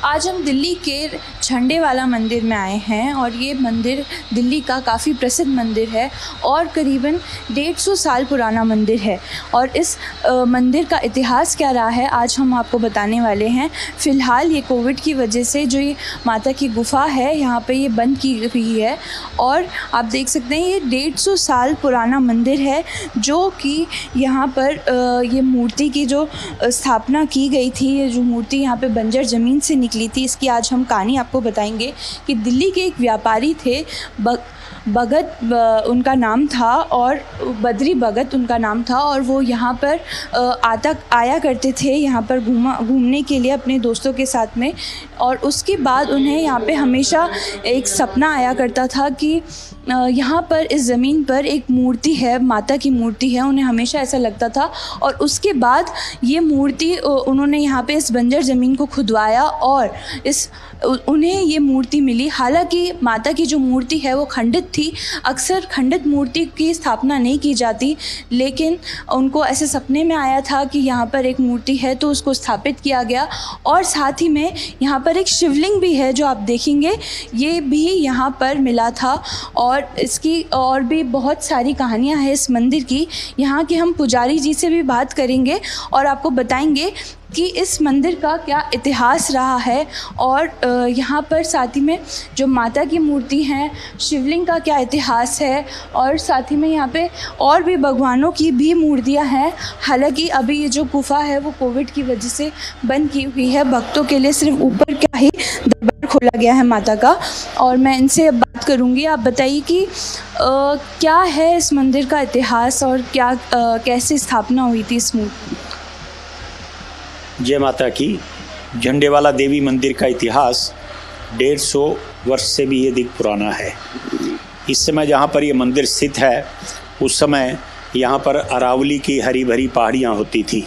आज हम दिल्ली के झंडे वाला मंदिर में आए हैं और ये मंदिर दिल्ली का काफ़ी प्रसिद्ध मंदिर है और करीबन 150 साल पुराना मंदिर है। और इस मंदिर का इतिहास क्या रहा है आज हम आपको बताने वाले हैं। फ़िलहाल ये कोविड की वजह से जो ये माता की गुफ़ा है यहाँ पे ये बंद की हुई है और आप देख सकते हैं ये 150 साल पुराना मंदिर है जो कि यहाँ पर ये मूर्ति की जो स्थापना की गई थी, ये जो मूर्ति यहाँ पे बंजर ज़मीन से निकली थी, इसकी आज हम कहानी आपको बताएंगे कि दिल्ली के एक व्यापारी थे, भगत उनका नाम था और बद्री भगत उनका नाम था और वो यहाँ पर आया करते थे यहाँ पर घूमने के लिए अपने दोस्तों के साथ में। और उसके बाद उन्हें यहाँ पे हमेशा एक सपना आया करता था कि यहाँ पर इस ज़मीन पर एक मूर्ति है, माता की मूर्ति है, उन्हें हमेशा ऐसा लगता था। और उसके बाद ये मूर्ति उन्होंने यहाँ पे इस बंजर ज़मीन को खुदवाया और उन्हें ये मूर्ति मिली। हालांकि माता की जो मूर्ति है वो खंडित थी, अक्सर खंडित मूर्ति की स्थापना नहीं की जाती, लेकिन उनको ऐसे सपने में आया था कि यहाँ पर एक मूर्ति है तो उसको स्थापित किया गया। और साथ ही में यहाँ पर एक शिवलिंग भी है जो आप देखेंगे, ये भी यहाँ पर मिला था। और इसकी और भी बहुत सारी कहानियाँ हैं इस मंदिर की। यहाँ के हम पुजारी जी से भी बात करेंगे और आपको बताएंगे कि इस मंदिर का क्या इतिहास रहा है और यहाँ पर साथ ही में जो माता की मूर्ति हैं, शिवलिंग का क्या इतिहास है। और साथ ही में यहाँ पे और भी भगवानों की भी मूर्तियाँ हैं। हालांकि अभी ये जो गुफ़ा है वो कोविड की वजह से बंद की हुई है, भक्तों के लिए सिर्फ ऊपर का ही दरबार खोला गया है माता का। और मैं इनसे अब बात करूँगी, आप बताइए कि क्या है इस मंदिर का इतिहास और क्या कैसे स्थापना हुई थी इस मूर्ति। जय माता की। झंडे वाला देवी मंदिर का इतिहास 150 वर्ष से भी अधिक पुराना है। इस समय जहाँ पर ये मंदिर स्थित है उस समय यहाँ पर अरावली की हरी भरी पहाड़ियाँ होती थी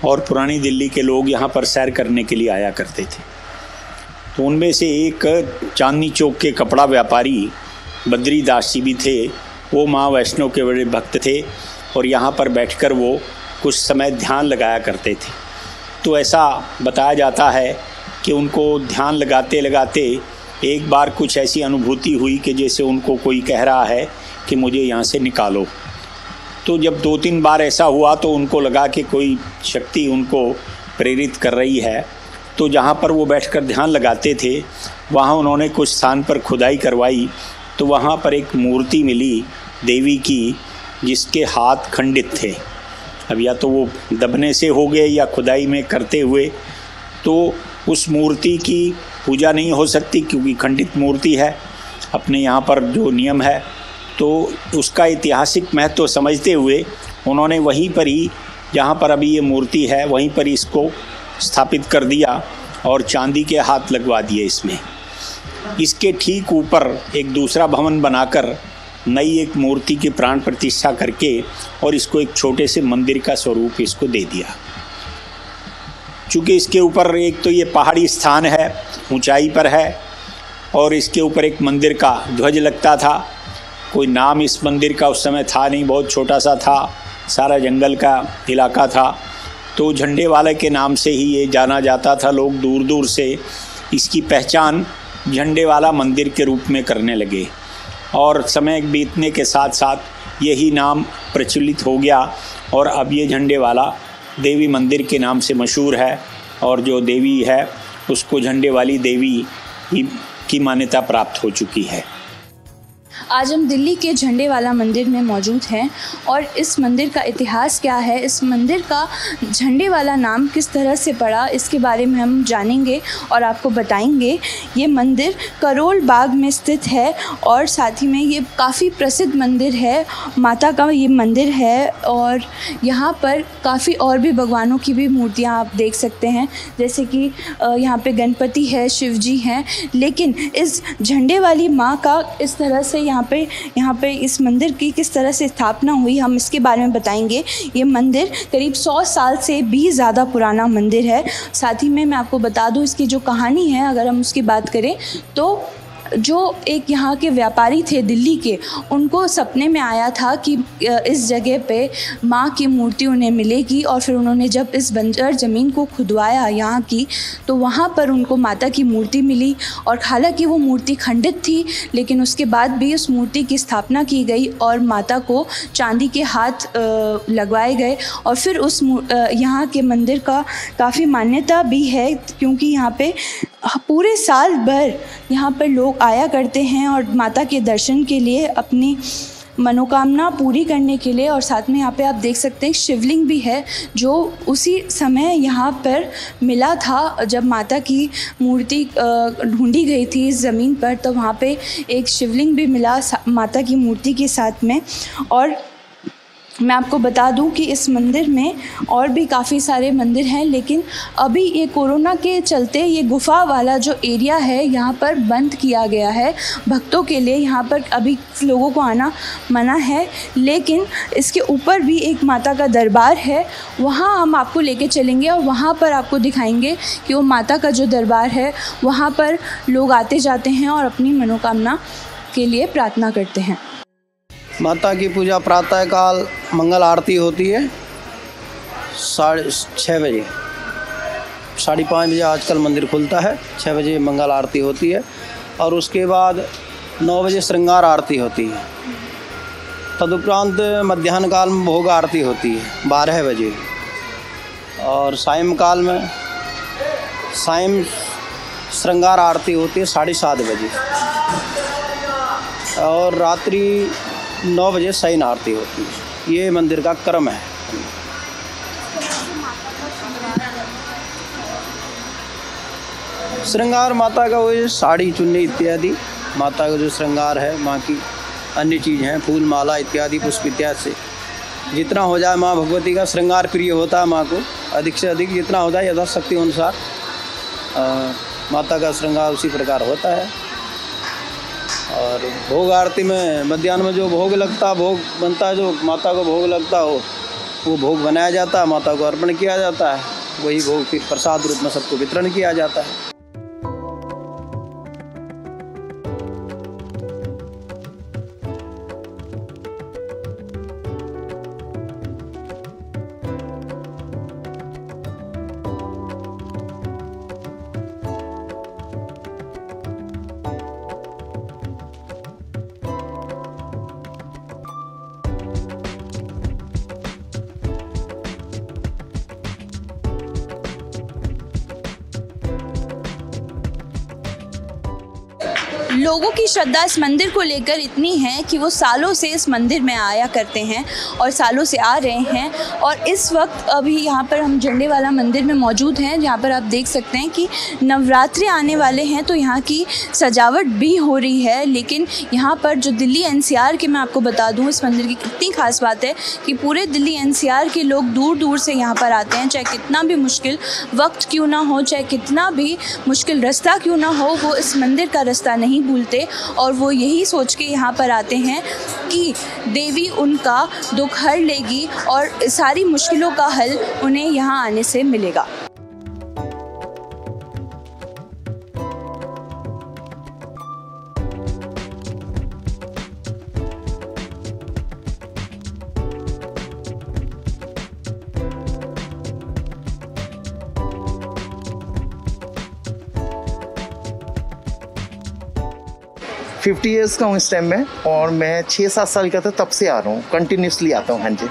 और पुरानी दिल्ली के लोग यहाँ पर सैर करने के लिए आया करते थे। तो उनमें से एक चांदनी चौक के कपड़ा व्यापारी बद्री दास जी भी थे। वो माँ वैष्णो के बड़े भक्त थे और यहाँ पर बैठकर वो कुछ समय ध्यान लगाया करते थे। तो ऐसा बताया जाता है कि उनको ध्यान लगाते लगाते एक बार कुछ ऐसी अनुभूति हुई कि जैसे उनको कोई कह रहा है कि मुझे यहाँ से निकालो। तो जब 2-3 बार ऐसा हुआ तो उनको लगा कि कोई शक्ति उनको प्रेरित कर रही है। तो जहाँ पर वो बैठकर ध्यान लगाते थे वहाँ उन्होंने कुछ स्थान पर खुदाई करवाई तो वहाँ पर एक मूर्ति मिली देवी की जिसके हाथ खंडित थे। अब या तो वो दबने से हो गए या खुदाई में करते हुए, तो उस मूर्ति की पूजा नहीं हो सकती क्योंकि खंडित मूर्ति है। अपने यहाँ पर जो नियम है तो उसका ऐतिहासिक महत्व समझते हुए उन्होंने वहीं पर ही जहाँ पर अभी ये मूर्ति है वहीं पर इसको स्थापित कर दिया और चांदी के हाथ लगवा दिए इसमें। इसके ठीक ऊपर एक दूसरा भवन बनाकर नई एक मूर्ति की प्राण प्रतिष्ठा करके और इसको एक छोटे से मंदिर का स्वरूप इसको दे दिया। चूँकि इसके ऊपर एक तो ये पहाड़ी स्थान है, ऊंचाई पर है और इसके ऊपर एक मंदिर का ध्वज लगता था। कोई नाम इस मंदिर का उस समय था नहीं, बहुत छोटा सा था, सारा जंगल का इलाका था। तो झंडे वाले के नाम से ही ये जाना जाता था। लोग दूर दूर से इसकी पहचान झंडे वाला मंदिर के रूप में करने लगे और समय बीतने के साथ साथ यही नाम प्रचलित हो गया और अब ये झंडे वाला देवी मंदिर के नाम से मशहूर है। और जो देवी है उसको झंडे वाली देवी की मान्यता प्राप्त हो चुकी है। आज हम दिल्ली के झंडे वाला मंदिर में मौजूद हैं और इस मंदिर का इतिहास क्या है, इस मंदिर का झंडे वाला नाम किस तरह से पड़ा, इसके बारे में हम जानेंगे और आपको बताएंगे। ये मंदिर करोल बाग में स्थित है और साथ ही में ये काफ़ी प्रसिद्ध मंदिर है, माता का ये मंदिर है। और यहाँ पर काफ़ी और भी भगवानों की भी मूर्तियाँ आप देख सकते हैं, जैसे कि यहाँ पे गणपति है, शिव जी हैं। लेकिन इस झंडे वाली माँ का इस तरह से यहाँ पे इस मंदिर की किस तरह से स्थापना हुई, हम इसके बारे में बताएंगे। ये मंदिर करीब 100 साल से भी ज़्यादा पुराना मंदिर है। साथ ही में मैं आपको बता दूँ इसकी जो कहानी है, अगर हम उसकी बात करें तो जो एक यहाँ के व्यापारी थे दिल्ली के, उनको सपने में आया था कि इस जगह पे माँ की मूर्ति उन्हें मिलेगी, और फिर उन्होंने जब इस बंजर ज़मीन को खुदवाया यहाँ की, तो वहाँ पर उनको माता की मूर्ति मिली। और हालांकि वो मूर्ति खंडित थी, लेकिन उसके बाद भी उस मूर्ति की स्थापना की गई और माता को चांदी के हाथ लगवाए गए। और फिर उस यहाँ के मंदिर का काफ़ी मान्यता भी है, क्योंकि यहाँ पे पूरे साल भर यहाँ पर लोग आया करते हैं और माता के दर्शन के लिए, अपनी मनोकामना पूरी करने के लिए। और साथ में यहाँ पे आप देख सकते हैं शिवलिंग भी है, जो उसी समय यहाँ पर मिला था जब माता की मूर्ति ढूंढी गई थी इस ज़मीन पर, तो वहाँ पे एक शिवलिंग भी मिला माता की मूर्ति के साथ में। और मैं आपको बता दूं कि इस मंदिर में और भी काफ़ी सारे मंदिर हैं, लेकिन अभी ये कोरोना के चलते ये गुफ़ा वाला जो एरिया है यहाँ पर बंद किया गया है भक्तों के लिए। यहाँ पर अभी लोगों को आना मना है, लेकिन इसके ऊपर भी एक माता का दरबार है, वहाँ हम आपको लेके चलेंगे और वहाँ पर आपको दिखाएंगे कि वो माता का जो दरबार है वहाँ पर लोग आते जाते हैं और अपनी मनोकामना के लिए प्रार्थना करते हैं। माता की पूजा प्रातः काल मंगल आरती होती है 6:30 बजे, 5:30 बजे आजकल मंदिर खुलता है, 6 बजे मंगल आरती होती है। और उसके बाद 9 बजे श्रृंगार आरती होती है। तदुपरांत मध्याह्न काल में भोग आरती होती है 12 बजे। और सायंकाल में श्रृंगार आरती होती है 7:30 बजे। और रात्रि 9 बजे शयन आरती होती है। ये मंदिर का क्रम है। श्रृंगार माता का वही साड़ी चुन्नी इत्यादि, माता का जो श्रृंगार है, माँ की अन्य चीज़ हैं, फूल माला इत्यादि पुष्प इत्यादि से जितना हो जाए माँ भगवती का श्रृंगार प्रिय होता है। माँ को अधिक से अधिक जितना हो जाए यथाशक्ति अनुसार माता का श्रृंगार उसी प्रकार होता है। और भोग आरती में मध्याह्न में जो भोग लगता है, भोग बनता है, जो माता को भोग लगता हो वो भोग बनाया जाता है, माता को अर्पण किया जाता है। वही भोग फिर प्रसाद रूप में सबको वितरण किया जाता है। लोगों की श्रद्धा इस मंदिर को लेकर इतनी है कि वो सालों से इस मंदिर में आया करते हैं और सालों से आ रहे हैं। और इस वक्त अभी यहाँ पर हम झंडे वाला मंदिर में मौजूद हैं, जहाँ पर आप देख सकते हैं कि नवरात्रि आने वाले हैं, तो यहाँ की सजावट भी हो रही है। लेकिन यहाँ पर जो दिल्ली एनसीआर के, मैं आपको बता दूँ इस मंदिर की कितनी खास बात है कि पूरे दिल्ली एनसीआर के लोग दूर दूर से यहाँ पर आते हैं, चाहे कितना भी मुश्किल वक्त क्यों ना हो, चाहे कितना भी मुश्किल रास्ता क्यों ना हो, वो इस मंदिर का रास्ता नहीं भूलते। और वो यही सोच के यहाँ पर आते हैं कि देवी उनका दुख हर लेगी और सारी मुश्किलों का हल उन्हें यहाँ आने से मिलेगा। फिफ्टी ईयर्स का हूँ इस टाइम में, और मैं 6-7 साल का था तब से आ रहा हूँ, कंटिन्यूसली आता हूँ। हाँ जी,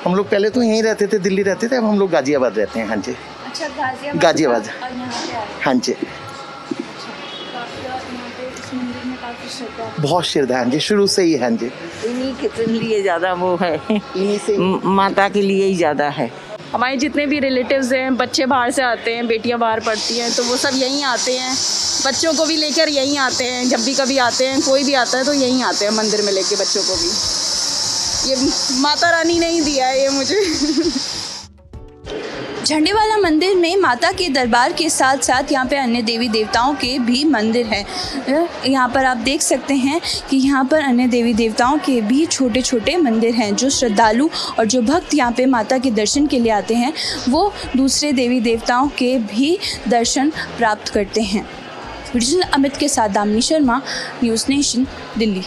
हम लोग पहले तो यहीं रहते थे, दिल्ली रहते थे, अब हम लोग गाजियाबाद रहते हैं। हाँ जी, अच्छा, गाजियाबाद। हाँ जी, बहुत श्रद्धा। हाँ जी, शुरू से ही। हाँ जी, इन्हीं के लिए ज़्यादा वो है, इन्हीं से माता के लिए ही ज़्यादा है। हमारे जितने भी रिलेटिव्स हैं, बच्चे बाहर से आते हैं, बेटियां बाहर पढ़ती हैं, तो वो सब यहीं आते हैं, बच्चों को भी लेकर यहीं आते हैं। जब भी कभी आते हैं, कोई भी आता है तो यहीं आते हैं मंदिर में लेके बच्चों को भी। ये माता रानी ने ही दिया है ये मुझे। झंडे वाला मंदिर में माता के दरबार के साथ साथ यहाँ पे अन्य देवी देवताओं के भी मंदिर हैं। यहाँ पर आप देख सकते हैं कि यहाँ पर अन्य देवी देवताओं के भी छोटे छोटे मंदिर हैं। जो श्रद्धालु और जो भक्त यहाँ पे माता के दर्शन के लिए आते हैं, वो दूसरे देवी देवताओं के भी दर्शन प्राप्त करते हैं। वीडियो अमित के साथ दामिनी शर्मा, न्यूज़ नेशन, दिल्ली।